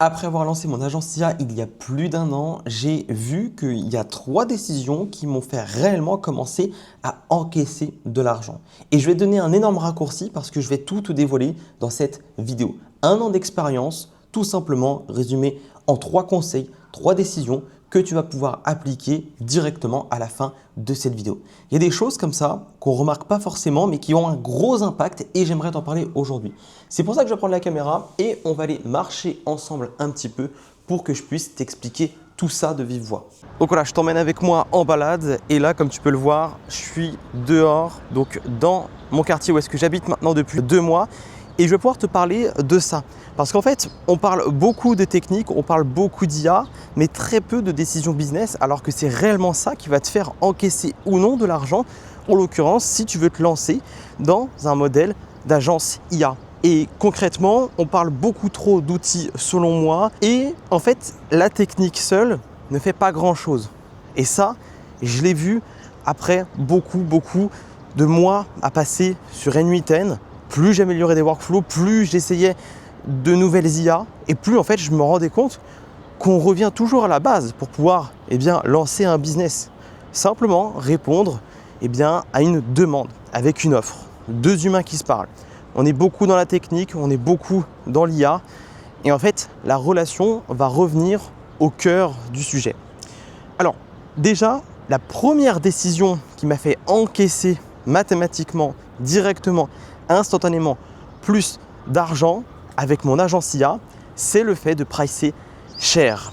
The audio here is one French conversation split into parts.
Après avoir lancé mon agence IA il y a plus d'un an, j'ai vu qu'il y a 3 décisions qui m'ont fait réellement commencer à encaisser de l'argent. Et je vais te donner un énorme raccourci parce que je vais tout te dévoiler dans cette vidéo. 1 an d'expérience, tout simplement résumé en 3 conseils, 3 décisions que tu vas pouvoir appliquer directement à la fin de cette vidéo. Il y a des choses comme ça qu'on ne remarque pas forcément mais qui ont un gros impact et j'aimerais t'en parler aujourd'hui. C'est pour ça que je vais prendre la caméra et on va aller marcher ensemble un petit peu pour que je puisse t'expliquer tout ça de vive voix. Donc voilà, je t'emmène avec moi en balade et là, comme tu peux le voir, je suis dehors, donc dans mon quartier où est-ce que j'habite maintenant depuis 2 mois. Et je vais pouvoir te parler de ça. Parce qu'en fait, on parle beaucoup de techniques, on parle beaucoup d'IA, mais très peu de décisions business, alors que c'est réellement ça qui va te faire encaisser ou non de l'argent, en l'occurrence, si tu veux te lancer dans un modèle d'agence IA. Et concrètement, on parle beaucoup trop d'outils selon moi, et en fait, la technique seule ne fait pas grand-chose. Et ça, je l'ai vu après beaucoup de mois à passer sur N8N. Plus j'améliorais des workflows, plus j'essayais de nouvelles IA et plus en fait je me rendais compte qu'on revient toujours à la base pour pouvoir lancer un business. Simplement répondre à une demande avec une offre. 2 humains qui se parlent. On est beaucoup dans la technique, on est beaucoup dans l'IA et en fait la relation va revenir au cœur du sujet. Alors déjà, la première décision qui m'a fait encaisser mathématiquement, directement, instantanément plus d'argent avec mon agence IA, c'est le fait de pricer cher.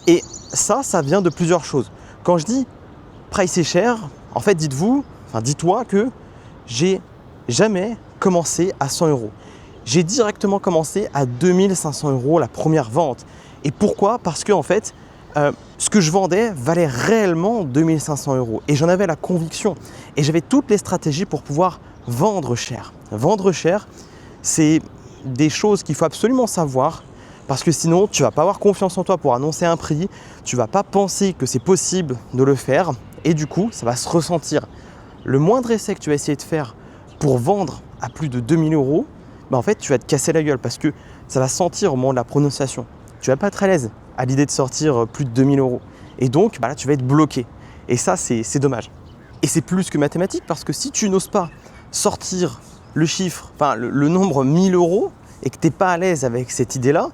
Et ça vient de plusieurs choses. Quand je dis pricer cher, en fait dis-toi que j'ai jamais commencé à 100 €. J'ai directement commencé à 2500 € la première vente. Et pourquoi? Parce que en fait, ce que je vendais valait réellement 2500 € et j'en avais la conviction et j'avais toutes les stratégies pour pouvoir vendre cher. Vendre cher, c'est des choses qu'il faut absolument savoir parce que sinon tu ne vas pas avoir confiance en toi pour annoncer un prix, tu ne vas pas penser que c'est possible de le faire et du coup ça va se ressentir. Le moindre essai que tu vas essayer de faire pour vendre à plus de 2000 €, en fait tu vas te casser la gueule parce que ça va sentir au moment de la prononciation. Tu ne vas pas être à l'aise à l'idée de sortir plus de 2000 € et donc là tu vas être bloqué et ça c'est dommage. Et c'est plus que mathématique parce que si tu n'oses pas sortir le chiffre, le nombre 1000 € et que tu n'es pas à l'aise avec cette idée-là,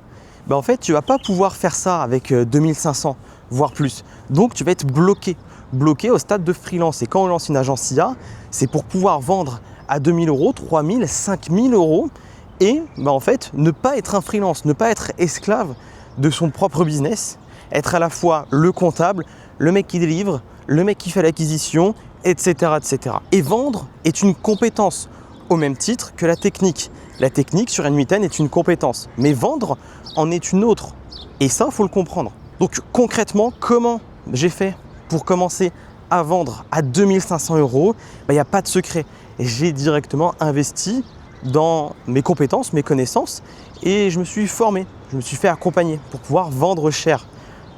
en fait, tu ne vas pas pouvoir faire ça avec 2500, voire plus. Donc, tu vas être bloqué au stade de freelance. Et quand on lance une agence IA, c'est pour pouvoir vendre à 2000 €, 3000, 5000 € et en fait, ne pas être un freelance, ne pas être esclave de son propre business, être à la fois le comptable, le mec qui délivre, le mec qui fait l'acquisition, etc., etc. Et vendre est une compétence au même titre que la technique. La technique sur N8N est une compétence, mais vendre en est une autre. Et ça, il faut le comprendre. Donc concrètement, comment j'ai fait pour commencer à vendre à 2500 €? Il n'y a pas de secret. J'ai directement investi dans mes compétences, mes connaissances et je me suis formé, je me suis fait accompagner pour pouvoir vendre cher.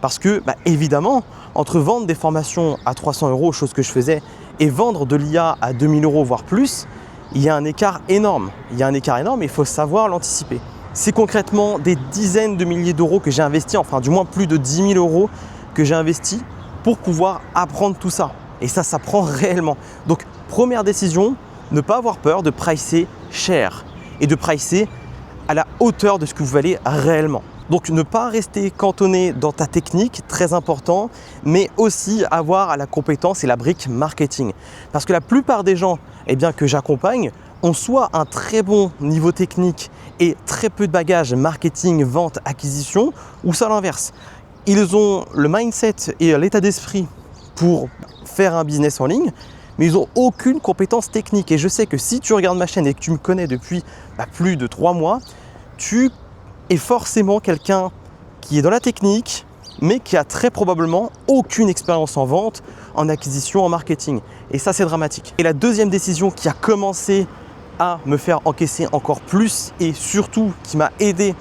Parce que évidemment, entre vendre des formations à 300 €, chose que je faisais, et vendre de l'IA à 2000 € voire plus, il y a un écart énorme. Il y a un écart énorme et il faut savoir l'anticiper. C'est concrètement des dizaines de milliers d'euros que j'ai investi, enfin du moins plus de 10 000 € que j'ai investi pour pouvoir apprendre tout ça. Et ça prend réellement. Donc première décision, ne pas avoir peur de pricer cher et de pricer à la hauteur de ce que vous valez réellement. Donc ne pas rester cantonné dans ta technique, très important, mais aussi avoir la compétence et la brique marketing. Parce que la plupart des gens que j'accompagne ont soit un très bon niveau technique et très peu de bagages marketing, vente, acquisition, ou ça l'inverse. Ils ont le mindset et l'état d'esprit pour faire un business en ligne, mais ils n'ont aucune compétence technique. Et je sais que si tu regardes ma chaîne et que tu me connais depuis plus de 3 mois, tu es forcément quelqu'un qui est dans la technique, mais qui a très probablement aucune expérience en vente, en acquisition, en marketing. Et ça, c'est dramatique. Et la deuxième décision qui a commencé à me faire encaisser encore plus et surtout qui m'a aidé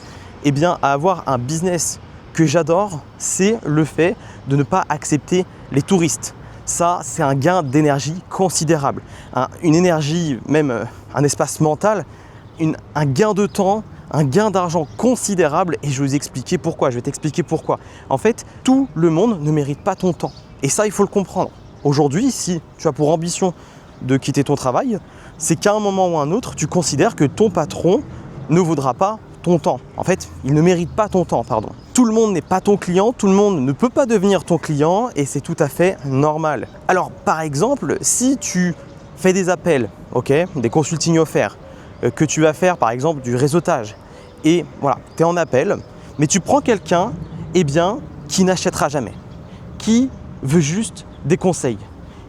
à avoir un business que j'adore, c'est le fait de ne pas accepter les touristes. Ça, c'est un gain d'énergie considérable. Une énergie, même un espace mental, un gain de temps, un gain d'argent considérable et je vais vous expliquer pourquoi. Je vais t'expliquer pourquoi. En fait, tout le monde ne mérite pas ton temps. Et ça, il faut le comprendre. Aujourd'hui, si tu as pour ambition de quitter ton travail, c'est qu'à un moment ou un autre, tu considères que ton patron ne vaudra pas ton temps. En fait, il ne mérite pas ton temps, pardon. Tout le monde n'est pas ton client, tout le monde ne peut pas devenir ton client et c'est tout à fait normal. Alors, par exemple, si tu fais des appels, ok, des consultings offerts, que tu vas faire par exemple du réseautage et voilà, tu es en appel, mais tu prends quelqu'un qui n'achètera jamais, qui veut juste des conseils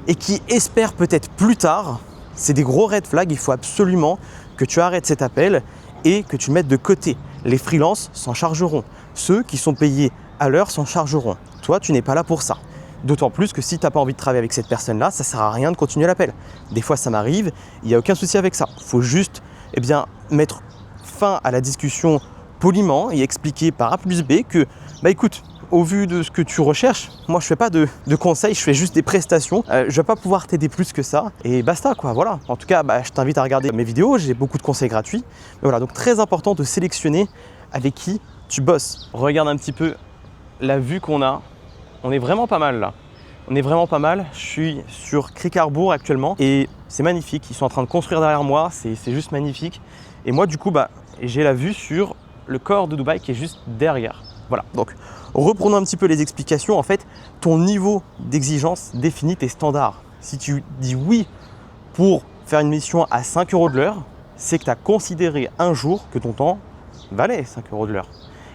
et qui espère peut-être plus tard, c'est des gros red flags, il faut absolument que tu arrêtes cet appel et que tu mettes de côté. Les freelances s'en chargeront, ceux qui sont payés à l'heure s'en chargeront. Toi, tu n'es pas là pour ça. D'autant plus que si tu n'as pas envie de travailler avec cette personne-là, ça ne sert à rien de continuer l'appel. Des fois, ça m'arrive, il n'y a aucun souci avec ça. Il faut juste mettre fin à la discussion poliment et expliquer par A plus B que, écoute, au vu de ce que tu recherches, moi je fais pas de conseils, je fais juste des prestations. Je vais pas pouvoir t'aider plus que ça et basta quoi, voilà. En tout cas, je t'invite à regarder mes vidéos, j'ai beaucoup de conseils gratuits. Mais voilà, donc très important de sélectionner avec qui tu bosses. Regarde un petit peu la vue qu'on a. On est vraiment pas mal là. On est vraiment pas mal. Je suis sur Cricarbourg actuellement et c'est magnifique. Ils sont en train de construire derrière moi, c'est juste magnifique. Et moi du coup, j'ai la vue sur le corps de Dubaï qui est juste derrière. Voilà, donc reprenons un petit peu les explications. En fait, ton niveau d'exigence définit tes standards. Si tu dis oui pour faire une mission à 5 € de l'heure, c'est que tu as considéré un jour que ton temps valait 5 € de l'heure.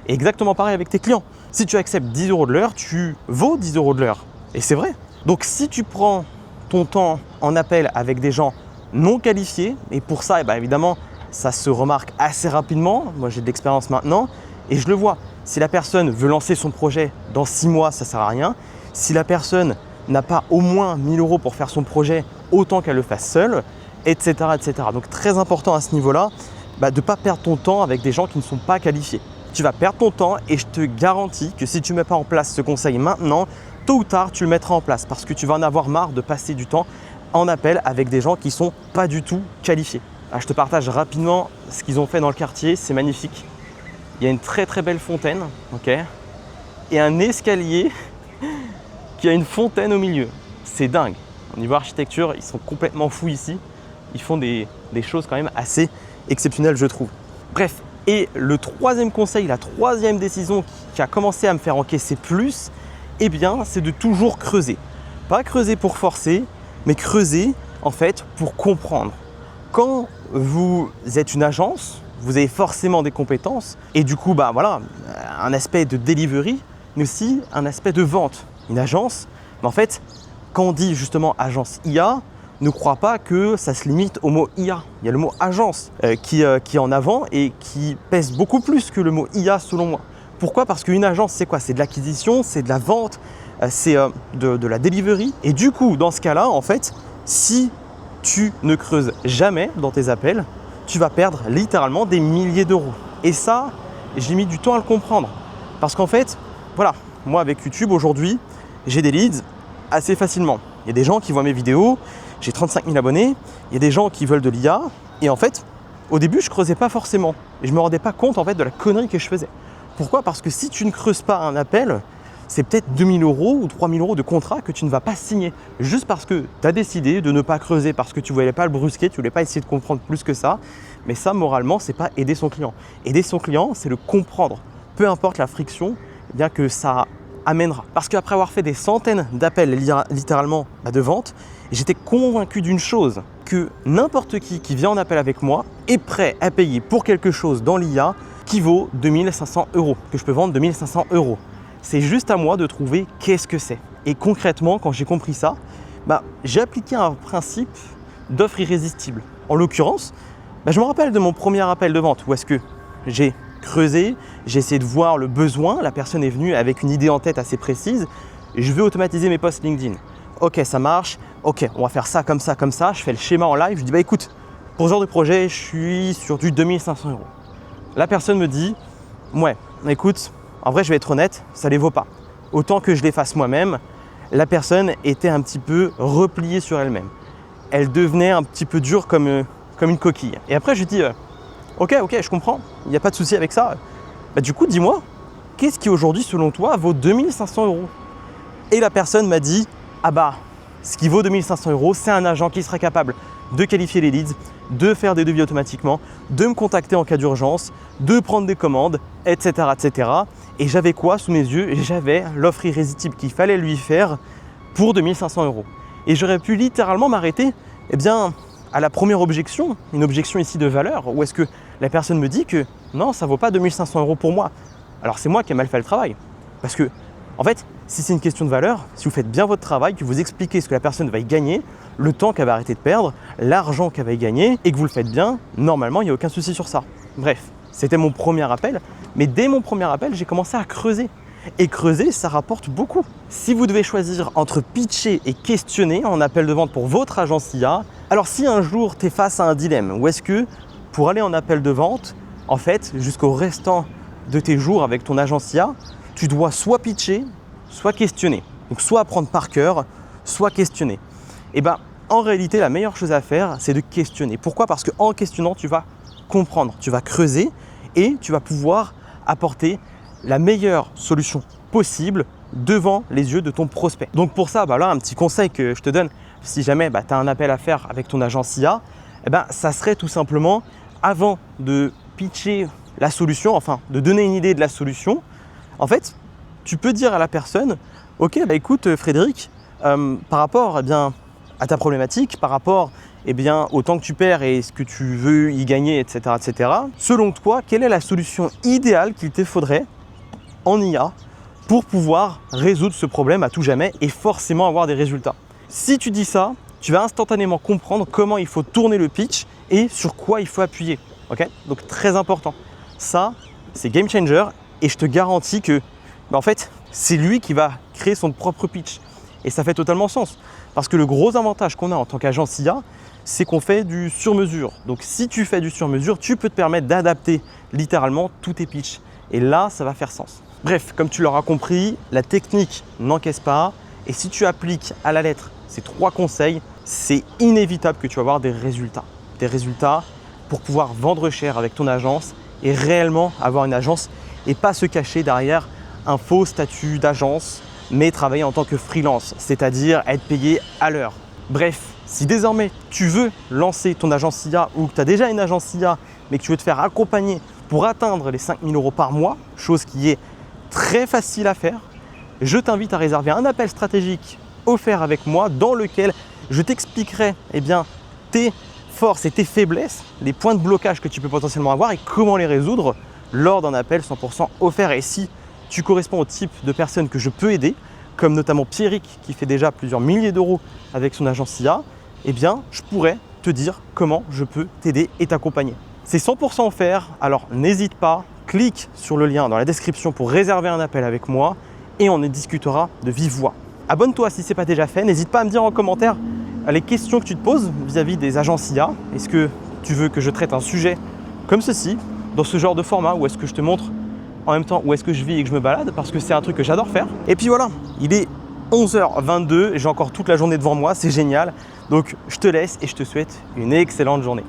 Et exactement pareil avec tes clients. Si tu acceptes 10 € de l'heure, tu vaux 10 € de l'heure. Et c'est vrai. Donc si tu prends ton temps en appel avec des gens non qualifiés, et pour ça, évidemment, ça se remarque assez rapidement. Moi, j'ai de l'expérience maintenant et je le vois. Si la personne veut lancer son projet dans 6 mois, ça ne sert à rien. Si la personne n'a pas au moins 1 000 € pour faire son projet, autant qu'elle le fasse seule, etc., etc. Donc très important à ce niveau-là, de ne pas perdre ton temps avec des gens qui ne sont pas qualifiés. Tu vas perdre ton temps et je te garantis que si tu ne mets pas en place ce conseil maintenant, tôt ou tard, tu le mettras en place parce que tu vas en avoir marre de passer du temps en appel avec des gens qui ne sont pas du tout qualifiés. Je te partage rapidement ce qu'ils ont fait dans le quartier, c'est magnifique. Il y a une très très belle fontaine, ok, et un escalier qui a une fontaine au milieu. C'est dingue. Au niveau architecture, ils sont complètement fous ici. Ils font des choses quand même assez exceptionnelles, je trouve. Bref, et le troisième conseil, la troisième décision qui a commencé à me faire encaisser plus, c'est de toujours creuser. Pas creuser pour forcer, mais creuser en fait pour comprendre. Quand vous êtes une agence, vous avez forcément des compétences et du coup, un aspect de delivery, mais aussi un aspect de vente. Une agence, en fait, quand on dit justement agence IA, ne crois pas que ça se limite au mot IA. Il y a le mot agence qui est en avant et qui pèse beaucoup plus que le mot IA selon moi. Pourquoi ? Parce qu'une agence, c'est quoi ? C'est de l'acquisition, c'est de la vente, c'est de la delivery. Et du coup, dans ce cas-là, en fait, si tu ne creuses jamais dans tes appels, tu vas perdre littéralement des milliers d'euros. Et ça, j'ai mis du temps à le comprendre. Parce qu'en fait, voilà, moi avec YouTube aujourd'hui, j'ai des leads assez facilement. Il y a des gens qui voient mes vidéos, j'ai 35 000 abonnés, il y a des gens qui veulent de l'IA. Et en fait, au début, je ne creusais pas forcément. Et je ne me rendais pas compte en fait de la connerie que je faisais. Pourquoi ? Parce que si tu ne creuses pas un appel, c'est peut-être 2 000 € ou 3 000 € de contrat que tu ne vas pas signer. Juste parce que tu as décidé de ne pas creuser, parce que tu ne voulais pas le brusquer, tu ne voulais pas essayer de comprendre plus que ça. Mais ça, moralement, ce n'est pas aider son client. Aider son client, c'est le comprendre. Peu importe la friction que ça amènera. Parce qu'après avoir fait des centaines d'appels littéralement de vente, j'étais convaincu d'une chose, que n'importe qui vient en appel avec moi est prêt à payer pour quelque chose dans l'IA qui vaut 2 500 €, que je peux vendre 2 500 €. C'est juste à moi de trouver qu'est-ce que c'est. Et concrètement, quand j'ai compris ça, j'ai appliqué un principe d'offre irrésistible. En l'occurrence, je me rappelle de mon premier appel de vente où est-ce que j'ai creusé, j'ai essayé de voir le besoin, la personne est venue avec une idée en tête assez précise, et je veux automatiser mes posts LinkedIn. Ok, ça marche, ok, on va faire ça, je fais le schéma en live, je dis écoute, pour ce genre de projet, je suis sur du 2 500 €. La personne me dit, ouais, écoute, en vrai, je vais être honnête, ça ne les vaut pas. Autant que je les fasse moi-même, la personne était un petit peu repliée sur elle-même. Elle devenait un petit peu dure comme une coquille. Et après, je dis, Ok, je comprends, il n'y a pas de souci avec ça. Bah, du coup, dis-moi, qu'est-ce qui aujourd'hui, selon toi, vaut 2500 euros? Et la personne m'a dit, ah bah, ce qui vaut 2500 euros, c'est un agent qui sera capable de qualifier les leads, de faire des devis automatiquement, de me contacter en cas d'urgence, de prendre des commandes, etc. etc. Et j'avais quoi sous mes yeux? J'avais l'offre irrésistible qu'il fallait lui faire pour 2500 euros. Et j'aurais pu littéralement m'arrêter à la première objection, une objection ici de valeur, où est-ce que la personne me dit que non, ça ne vaut pas 2500 euros pour moi. Alors c'est moi qui ai mal fait le travail. Parce que, en fait, si c'est une question de valeur, si vous faites bien votre travail, que vous expliquez ce que la personne va y gagner, le temps qu'elle va arrêter de perdre, l'argent qu'elle va y gagner, et que vous le faites bien, normalement, il n'y a aucun souci sur ça. Bref, c'était mon premier appel, mais dès mon premier appel, j'ai commencé à creuser. Et creuser, ça rapporte beaucoup. Si vous devez choisir entre pitcher et questionner en appel de vente pour votre agence IA, alors si un jour tu es face à un dilemme, ou est-ce que pour aller en appel de vente, en fait, jusqu'au restant de tes jours avec ton agence IA, tu dois soit pitcher, soit questionner. Donc soit apprendre par cœur, soit questionner. Et en réalité, la meilleure chose à faire, c'est de questionner. Pourquoi? Parce qu'en questionnant, tu vas comprendre, tu vas creuser et tu vas pouvoir apporter la meilleure solution possible devant les yeux de ton prospect. Donc pour ça, là, un petit conseil que je te donne, si jamais tu as un appel à faire avec ton agence IA, ça serait tout simplement, avant de pitcher la solution, enfin de donner une idée de la solution, en fait, tu peux dire à la personne, ok, écoute Frédéric, par rapport à ta problématique, par rapport au temps que tu perds et ce que tu veux y gagner, etc., selon toi, quelle est la solution idéale qu'il te faudrait en IA pour pouvoir résoudre ce problème à tout jamais et forcément avoir des résultats. Si tu dis ça, tu vas instantanément comprendre comment il faut tourner le pitch et sur quoi il faut appuyer. Okay? Donc très important. Ça, c'est game changer et je te garantis que en fait, c'est lui qui va créer son propre pitch. Et ça fait totalement sens. Parce que le gros avantage qu'on a en tant qu'agence IA, c'est qu'on fait du sur-mesure. Donc si tu fais du sur-mesure, tu peux te permettre d'adapter littéralement tous tes pitchs. Et là, ça va faire sens. Bref, comme tu l'auras compris, la technique n'encaisse pas. Et si tu appliques à la lettre ces 3 conseils, c'est inévitable que tu vas avoir des résultats. Des résultats pour pouvoir vendre cher avec ton agence et réellement avoir une agence et pas se cacher derrière un faux statut d'agence, mais travailler en tant que freelance, c'est-à-dire être payé à l'heure. Bref, si désormais tu veux lancer ton agence IA ou que tu as déjà une agence IA, mais que tu veux te faire accompagner pour atteindre les 5 000 euros par mois, chose qui est très facile à faire, je t'invite à réserver un appel stratégique offert avec moi dans lequel je t'expliquerai tes forces et tes faiblesses, les points de blocage que tu peux potentiellement avoir et comment les résoudre lors d'un appel 100% offert. Et si tu corresponds au type de personnes que je peux aider, comme notamment Pierrick qui fait déjà plusieurs milliers d'euros avec son agence IA, je pourrais te dire comment je peux t'aider et t'accompagner. C'est 100% offert, alors n'hésite pas, clique sur le lien dans la description pour réserver un appel avec moi et on en discutera de vive voix. Abonne-toi si ce n'est pas déjà fait, n'hésite pas à me dire en commentaire les questions que tu te poses vis-à-vis des agences IA. Est-ce que tu veux que je traite un sujet comme ceci, dans ce genre de format, ou est-ce que je te montre en même temps où est-ce que je vis et que je me balade, parce que c'est un truc que j'adore faire. Et puis voilà, il est 11h22, j'ai encore toute la journée devant moi, c'est génial. Donc je te laisse et je te souhaite une excellente journée.